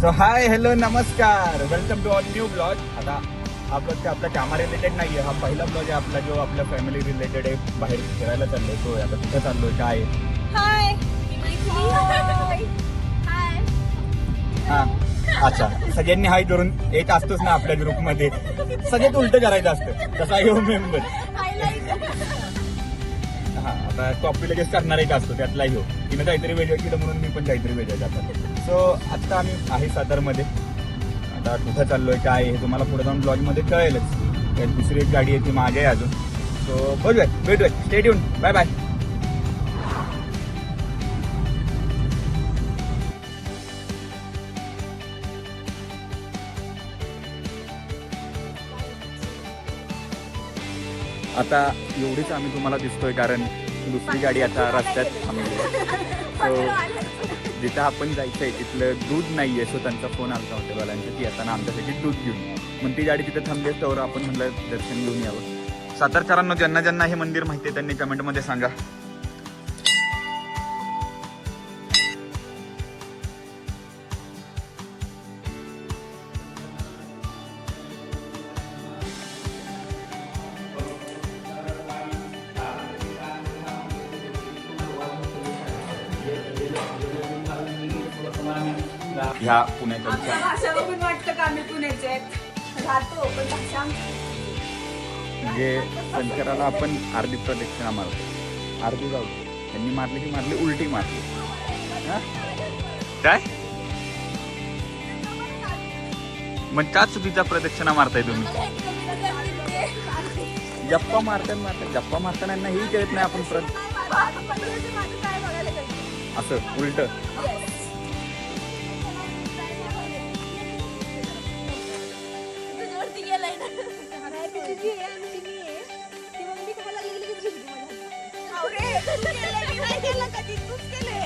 So hi hello नमस्कार, welcome to all new blog. आता हा ब्लॉग आपल्या कामा रिलेटेड नाही आहे. हा पहिला ब्लॉग आहे आपला जो आपल्या फॅमिली रिलेटेड आहे. बाहेर फिरायला चाललोय. तो आता कुठे चाललोय काय हाय. हा अच्छा, सगळ्यांनी हाय करून एक असतोच ना आपल्या ग्रुपमध्ये, सगळ्यात उलट करायचं असतं. तसा यो मेंबर हा आता कॉपी लगेच करणार एक असतो त्यातला ह्यो. तिने काहीतरी वेगळं केलं म्हणून मी पण काहीतरी वेगळं जातात. सो आत्ता आम्ही आहे सातारमध्ये. आता कुठं चाललोय काय हे तुम्हाला पुढे जाऊन ब्लॉगमध्ये कळेलच. त्यात दुसरी एक गाडी आहे ती मागे आहे अजून. सो बघूया, भेटूया, स्टे ट्यून, बाय बाय. आता एवढीच आम्ही तुम्हाला दिसतोय कारण दुसरी गाडी आता रस्त्यात थांबली. सो जिथं आपण जायचंय तिथलं दूध नाहीये. सो त्यांचा फोन आला हॉटेलवाल्यांचा की येताना आमच्यासाठी दूध घेऊन. मग ती गाडी तिथे थांबली तर आपण म्हटलं दर्शन घेऊन यावं. सातारकरांना ज्यांना ज्यांना हे मंदिर माहिती आहे त्यांनी कमेंटमध्ये सांगा. ह्या पुण्याच्या भाषा बघून वाटतं का आम्ही पुण्याचे राहतो, पण भाषा म्हणजे शंकराला आपण अर्धी प्रदक्षिणा मारतो, अर्धी जाऊ. त्यांनी मारली की मारली, उलटी मारली. काय मग का चुकीचा प्रदक्षिणा मारताय तुम्ही? गप्पा गप्पा मारताना हेही कळत नाही आपण असं उलट.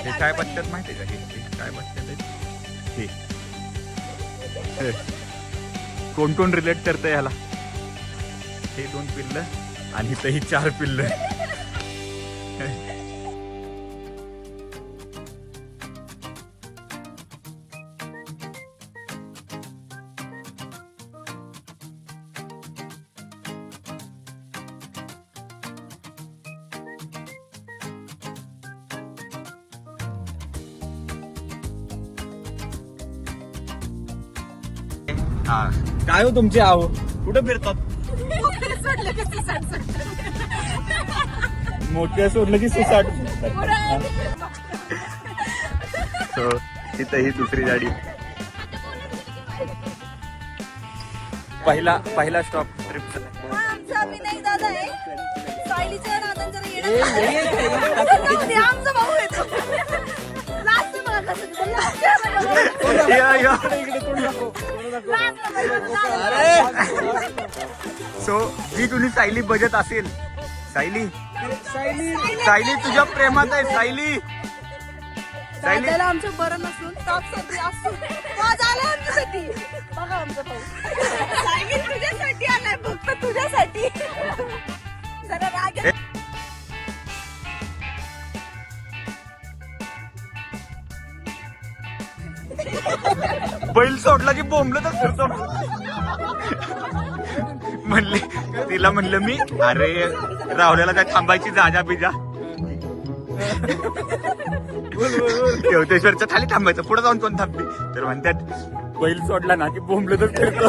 हे काय बघतात माहिती आहे का? हे काय बघतात हे कोण कोण रिलेट करतंय ह्याला? हे 2 पिल्लं आणि इथंही 4 पिल्लं. हा काय हो तुमचे आहो कुठं फिरतात? मोठे सोडलं की सुसाट. सो तिथं ही दुसरी गाडी. पहिला स्टॉप ट्रिपचा आमचा विनय दादा आहे. सायलीच्या नादान जरा येणं आमचा भाऊ आहे. लास्ट बघा कसं सो जी तुझी सायली बघत असेल, सायली तुझ्या प्रेमात आहे. सायली दादाला आमचं बरं नसून टॉपसाठी असून आलाय आमच्यासाठी. बघा आमचा भाऊ सायली तुझ्यासाठी आलाय, फक्त तुझ्यासाठी. जरा राग बैल सोडला की बोंबलं तर फिरतो. म्हणले तिला म्हणलं मी, अरे राहुल्याला काय थांबायची जाजा बिजा. देवतेश्वरच्या खाली थांबायचं, पुढे जाऊन कोण थांबली तर म्हणतात बैल सोडला ना की बोंबलं तर फिरतो.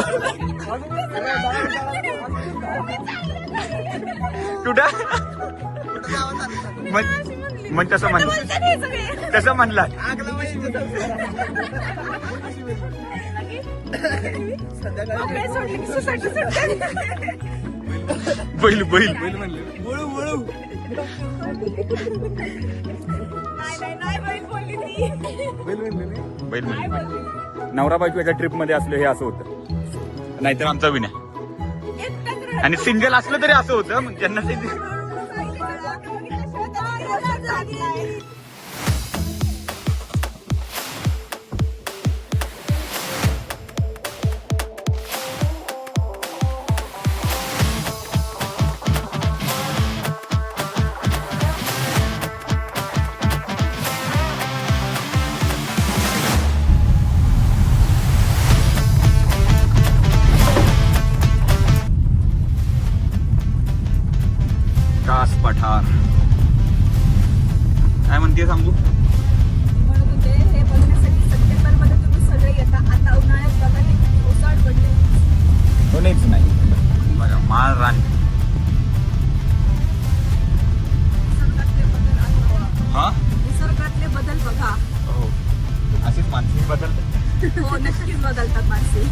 कुठं मग तसं म्हणलं, कसं म्हणला? बैल म्हणले बैल म्हणले. नवरा बायको एका ट्रिप मध्ये असलं हे असं होतं. नाहीतर आमचा विनय आणि सिंगल असलं तरी असं होतं. ज्यांना बदलतात. हो नक्कीच बदलतात माणसे.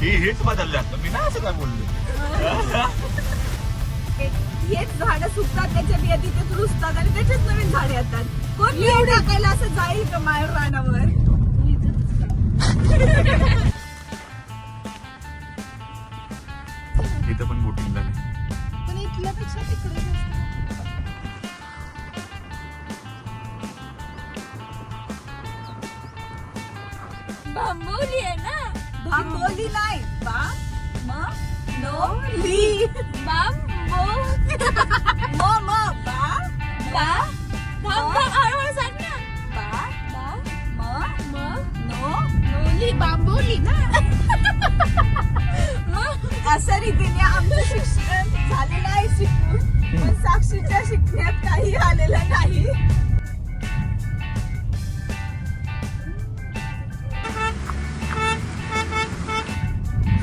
हेच बदलले असतं, मी ना असं काय बोललो. हेच झाडं सुकतात, त्याच्या बिया तिथेच रुजतात आणि त्याच्याच नवीन झाडे येतात. कोण बिया टाकायला असं जाईल का मायर रानावर? इथं पण बोटिंग झाली. पण इथल्यापेक्षा तिकडे बांबोली आहे ना. बांबोली नाही, बांबोली. बांबो म म बा बा हळूहळू सांग ना. बा बा म म नो नोली बांबोली ना. अशा रीतीने आमचं शिक्षण झालेलं आहे शिकून, पण साक्षीच्या शिकण्यात काही आलेलं नाही.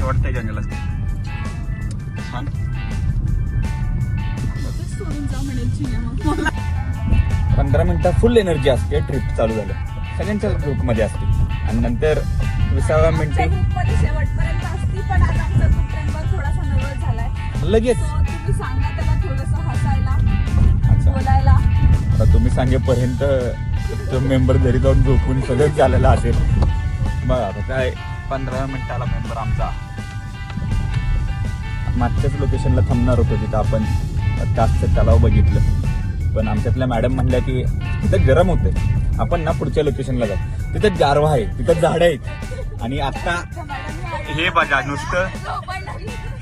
वाटतंय जंगलात छान. सोडून जा म्हणेल चिन्या मला. 15 मिनिटं फुल एनर्जी असते. ट्रिप चालू झालं सगळ्यांच्या ग्रुपमध्ये असते आणि नंतर 20व्या मिनिटी ग्रुपमध्ये शेवटपर्यंत असती, पण आज आमचा ग्रुप मेंबर थोडासा नर्वस झालाय. लगेच. So, तुम्ही सांगा त्याला थोडंसं हसायला, अच्छा. बोलायला. आता तुम्ही सांगेपर्यंत तो मेंबर घरी जाऊन झोपून सगळंच झालेलं असेल. बघा आता काय 15 मिनिटाला मेंबर आमचा मागच्याच लोकेशनला थांबणार होतो जिथं आपण कासचं तलाव बघितलं, पण आमच्यातल्या मॅडम म्हणल्या की तिथं गरम होतंय, आपण ना पुढच्या लोकेशनला जाऊ, तिथं गारवा आहे, तिथं झाडं आहेत. आणि आता हे बघा नुसतं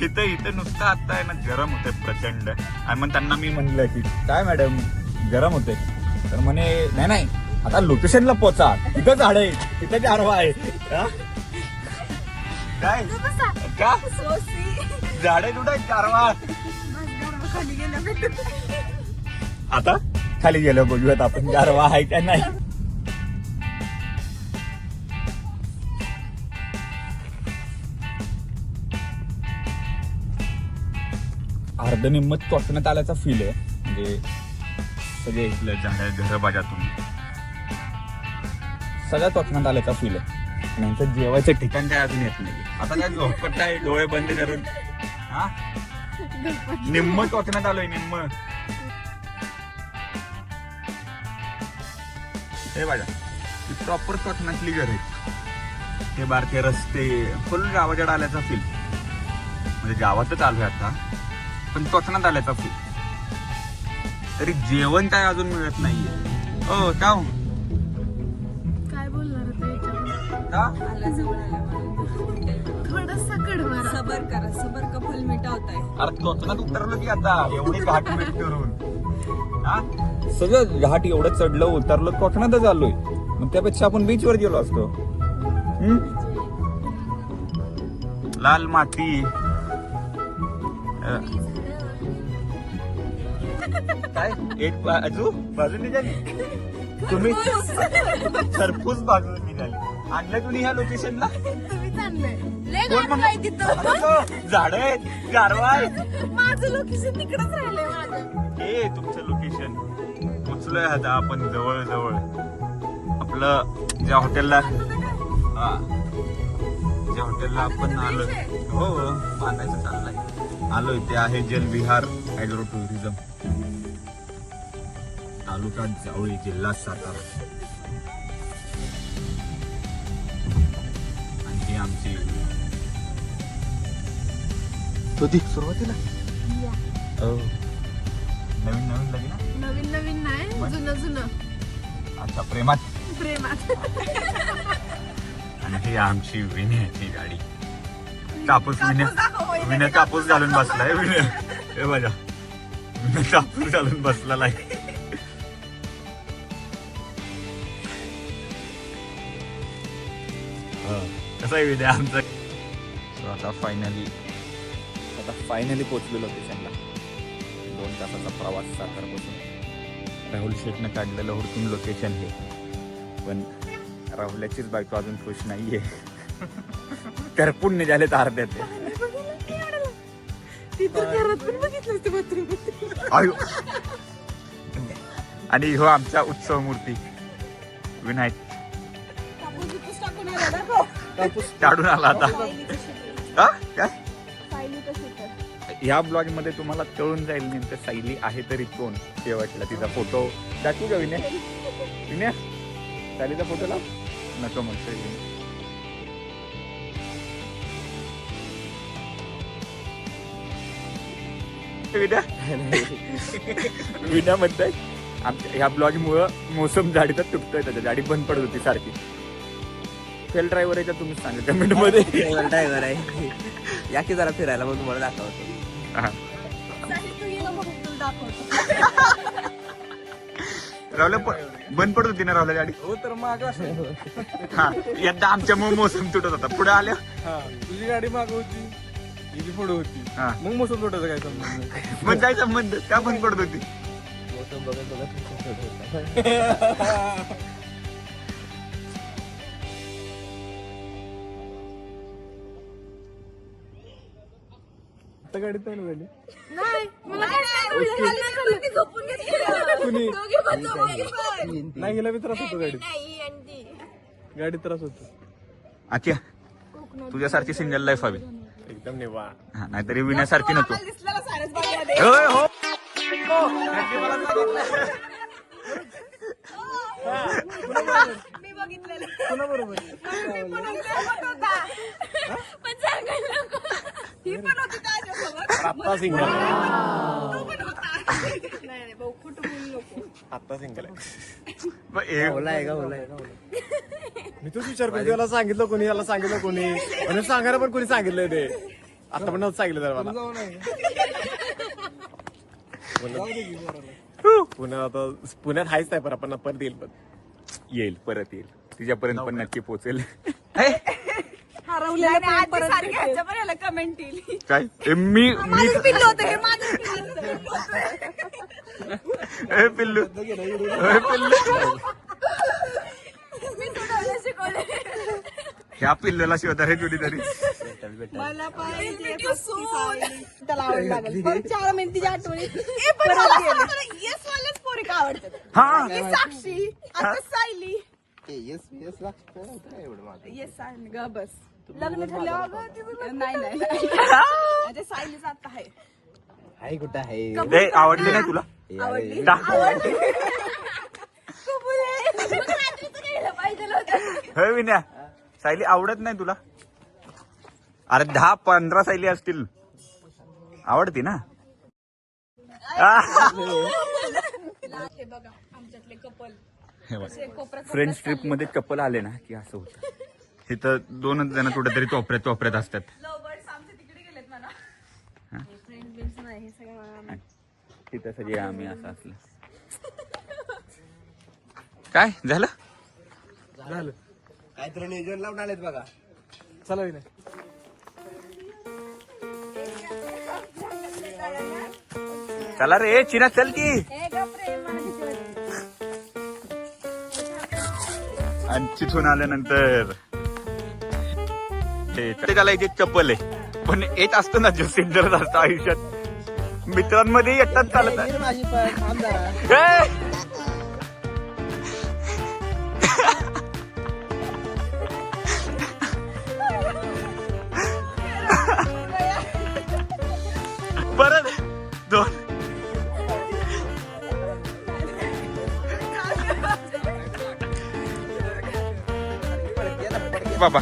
इथं नुसतं आता आहे ना गरम होतंय प्रचंड. आणि मग त्यांना मी म्हणलं की काय मॅडम गरम होतंय, तर म्हणे नाही आता लोकेशनला पोचा, तिथं झाड आहे, तिथं गारवा आहे. काय का झाडे कुठे गारवा. खाली गेल्या आता खाली गेलं बघूयात आपण गारवा आहे का नाही. अर्ध निम्मत कोकणात आल्याचा फील आहे. म्हणजे सगळे इथलं झाड घर बाजातून सगळ्या कोकणात आल्याचा फील आहे. यांचं जेवायचं ठिकाण काय अजून येत नाही. आता काय झोपट आहे डोळे बंद करून. हा निम्म कोकणात आलोय निम्म. हे बघा प्रॉपर कोकणातली घर आहे. हे बारके रस्ते फुल गावाच्या आल्याचा फील. म्हणजे गावातच आलोय आता पण कोकणात आल्याचा फील. तरी जेवण काय अजून मिळत नाहीये. हो का काय बोलणार थोडासा कडवा. सबर करा, सबर का फल मिठा होता है. अरे कोकणात उतरलो की आता एवढी घाट भेट करून. हा सगळं घाट एवढं चढलं उतरलो कोकणातच आलोय. मग त्यापेक्षा आपण बीच वर गेलो असतो. लाल माती काय एक बाजू निघाली तुम्ही सरपूस बाजू निघाली. आणलं तुम्ही ह्या लोकेशनला तुम्हीच आणलंय. तिथं झाड आहेत गारवा आहे. माझं लोकेशन तिकडेच राहिलंय. माझं हे तुमचं लोकेशन पोचलोय आता आपण जवळ जवळ. आपलं ज्या हॉटेलला आपण आलोय हो बांधायचं चाललंय आलोय ते आहे जलविहार ॲग्रो टुरिझम, तालुका जावळी, जिल्हा सातारा. आणि ही आमची कधी सुरुवातीला नवीन नवीन लगी ना. नवीन नवीन नाही, जुनं जुनं. अच्छा प्रेमात प्रेमात. आणि ही आमची विनयाची गाडी. कापूस विनय कापूस घालून बसलाय. विनय हे बघा विनय कापूस घालून बसलेला आहे. कसं आहे विनय आमचं. आता फायनली पोहोचलो लोकेशनला. 2 तासाचा प्रवास सातारपासून. राहुल शेठनं काढलेलं हुडकून लोकेशन हे. पण राहुल्याचीच बायको अजून खुश नाहीये. करपून निघाले तर अर्ध्यात. आणि हो आमचा उत्सव मूर्ती विनायक इथंच टाकून आला, दाखव. काढून आला आता. सायलीचं shooter. हा? काय सायलीचं shooter. ह्या ब्लॉग मध्ये तुम्हाला कळून जाईल नेमकं सायली आहे तरी कोण. शेवटला तिचा फोटो दाखवू का विनय? विनय सायलीचा फोटो लाव. नको म्हणतोय विनय. विनय म्हणताय आमच्या ह्या ब्लॉग मुळे मोसम गाडीचा तुटतोय, त्याच्या गाडी बंद पडत होती सारखी. फेल ड्रायव्हर आहे का तुम्ही सांगा कमेंट मध्ये. ड्रायव्हर आहे. या की जरा फिरायला मग तुम्हाला दाखवतो. हा. सायली, तू ये ना बघू, तुला दाखवतो. राहुल्या बंद पडत होती ना राहुल्या गाडी. हो तर माग हा यंदा आमच्यामुळे मोसम तुटत होता. पुढे आल्या तुझी गाडी माग होती, तुझी पुढे होती, हा मग मोसम तोटायचं काय संबंध? मग काय संबंध का बंद पडत होती. मोसम बघत आता गाडीत नाही ना झाली. नाही, मला काय सांगितलं? मला नाही कळलं. ती झोपून घेतली. कुणी? दोघी पण झोपून घेतली. नाही गेला बी त्रास होतो गाडीत. नाही, आणि ती. गाडीत त्रास होतो आख्या तुझ्यासारखी सिंगल लाईफ हवी. एकदम निवा. हा नाहीतरी विण्यासारखी नको. आम्हाला दिसलेला सारसबागेमध्ये. होय, हो मी बघितलेलं. पुन्हा बरोबर. मी पण होता. पण सांगायला नको. ही पण होती त्याच्यासोबत. आता सिंगल. तू पण होता. नाही भाऊ, खोटं बोलू नको. आता सिंगल आहे. मग हे- ओला आहे का ओला आहे का? मी तोच विचार करतो, याला सांगितलं कोणी, याला सांगितलं कोणी, आणि सांगायला पण कोणी सांगितलंय ते. आता पण नव्हतं सांगितलं जरा मला. पुण्यात आता पुण्यात हायच आहे, पण आपण परत येईल पण. येईल परत येईल तिच्यापर्यंत पण नक्की पोहोचेल. हरवलेलं प्रेम परत भेटेल. कमेंट येईल. काय मी माझंच पिल्लू होतं हे, माझंच पिल्लू होतं. ए, पिल्लू ए, पिल्लू मी सोडवलं शिकवलं. ह्या पिल्लूला शिवता रे कुठेतरी. मला पाहिजे त्याला आवड लागेल. परत 4 महिने आठवणी. परत गेले. येस वाल्याच पोरी का आवडतात. हा ही साक्षी, आता सायली. येस येस सायली, ग बस. लग्न ठरल्यावर नाही नाही सायलीच आता आहे. हाय कुठं आहे? ए, आवडली नाही तुला. आवडली दाखव. आवडली. कबूल आहे. मग रात्रीचं घ्यायला पाहिजे होतं. होय विन्या सायली आवडत नाही तुला. अरे 10-15 सायली असतील. आवडती ना. हे बघा आमच्यातले कपल. फ्रेंड्स ट्रिप मध्ये कपल आले ना की असं होतं. इथं 2 जण कुठेतरी चोपऱ्यात असतात. लव्हबर्ड्स आमच्या तिकडे गेलेत मला. फ्रेंड बिल्स नाही, हे सगळं मला. तिथं सगळे आम्ही असं असलं. काय झालं. झालं काहीतरी नियोजन लावून आलेत बघा. चला विनय. चला रे चिना चल की. हे गप रे, मला भीती वाटते. आणि तिथून आल्यानंतर त्याला एक कपल आहे, पण येत असतो ना जो सिंडर असतो आयुष्यात. मित्रांमध्ये येतात चालत आहे. माझी थांब जरा. ए! परत 2 बाबा.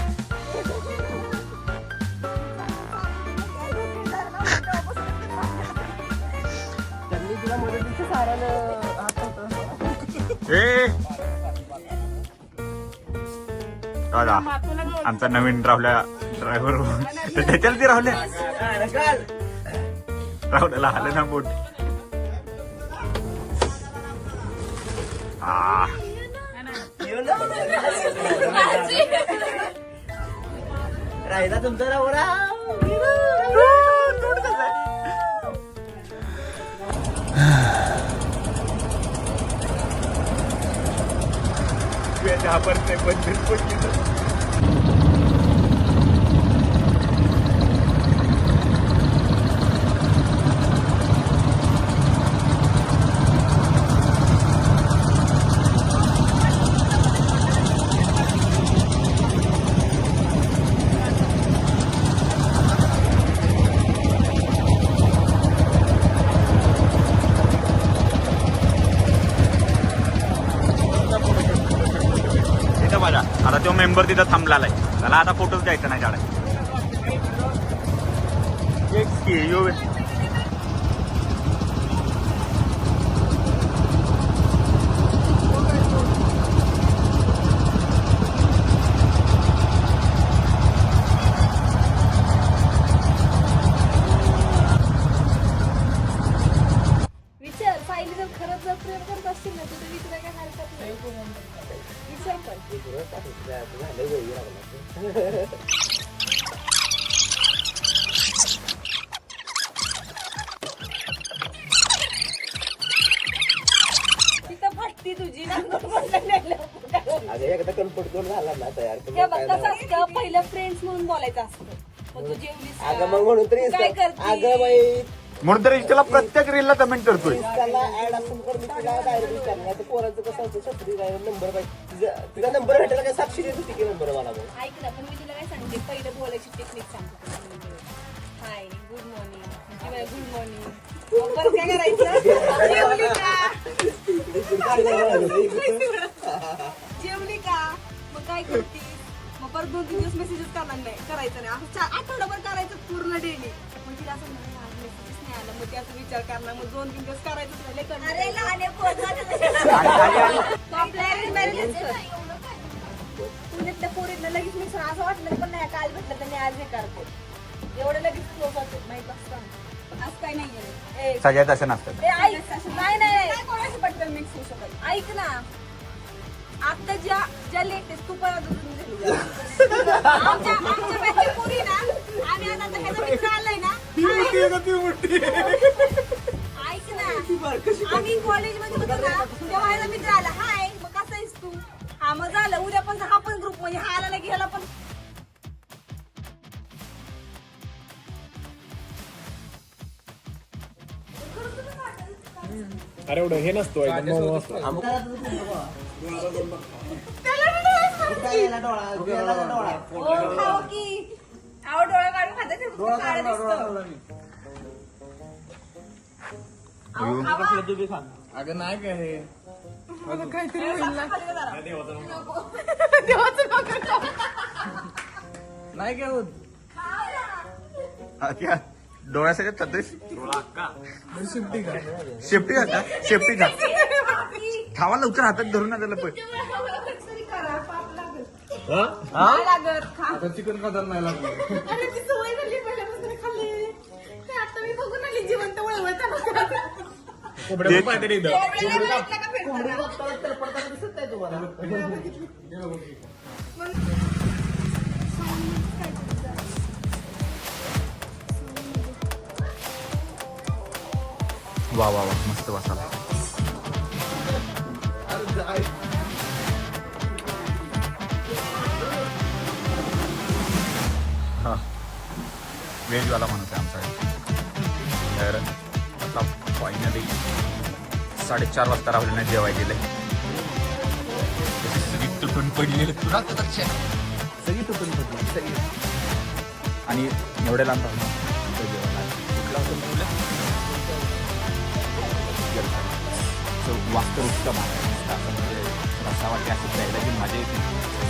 त्यांनी तुला मदतीचं सारायला हात होतं. ए दादा आमचा नवीन ड्रायव्हर त्याच्याला ते राहुल्याला आलं ना बोट. आ राहिला तुमचा नवरा. घाबरते पण इथं बघा आता तो मेंबर तिथं थांबलाय. त्याला आता फोटोच द्यायचा नाही काढायला. विचार सायली जर खरंच जर प्रेम करत असतील ना तुझं विचार काय हरकत नाही. विचार पण तिथं फाटती तुझी ना. अगं एकदा कन्फर्ट करून झाला ना तयार तर हे मग बघ काय कसं नाही. असतं पहिलं फ्रेंड्स म्हणून बोलायचं असतं. मग तू जेवलीस का? अगं मग म्हणून तरी काय करते? अगं बाई म्हणून तर त्याला प्रत्येक रीलला कमेंट करतोय. त्याला ऍड असून तर मी तिला डायरेक्ट विचारलं नाही तर पोरांचं कसं असतं छत्री नंबर पाहिजे तिचा नंबर भेटायला काय साक्षी देत होती की नंबर मला मग ऐक ना पण मी तुला काय सांगते पहिलं बोलायची टेक्निक सांगते. हाय गुड मॉर्निंग किंवा गुड मॉर्निंग परत काय करायचं जेवली का जेवली का मग काय करते मग परत 2-3 दिवस मेसेजेस करणार नाही करायचं नाही असं आठवडाभर करायचं पूर्ण डेली. मग तिला असं नाही आज मेसेजेस नाही आला मग त्याचा विचार करणार मग 2-3 दिवस करायचं पुण्यातल्या पोरींना लगेच मी असं वाटलं पण नाही काल भेटलं त्यांनी आज हे करते एवढं लगेच क्लोज होते माहित असतं असं काही नाहीये. सगळ्यात असं नसतं. नाही कोणाशी पटकन मिक्स होऊ शकत. ऐक ना आता ज्या लेटेस्ट तू पण आमच्या बॅचची पोरी ना आम्ही आता ह्याचा मित्र आलाय ना ऐक ना आम्ही कॉलेजमध्ये होतो ना तेव्हा ह्याचा मित्र आला हाय मग कसं आहेस तू हा मग झालं उद्यापासून हा पण ग्रुप म्हणजे हा आला की ह्याला पण अरे एवढं हे नसतो एकदम मऊ असतो. खाओ की आवड डोळा काढून खाते काढ दिसतो. अगं नाही काय हे नाही काय होत डोळ्यासाठी तद्देश शेफ्टी घाता शेफ्टी घात खावा लवकर हातात धरून ना त्याला पण. चिकन खातात नाही लागलं. कोंबड्या पण पाहिजे इथं. वा वा वा मस्त बसाला. हा व्हेजवाला म्हणत आहे आमचा. तर आता फायनली 4:30 वाजता राहुल नाही जेवाय गेले. सगळी तुटून पडलेली तुला तर लक्षात सगळी तुटून पडली सगळी. आणि एवढे लांब राहून जेवायला कुठला होतं सो वास्तव उत्तम आहे. म्हणजे रसावाटी असं प्यायला की मजा येते.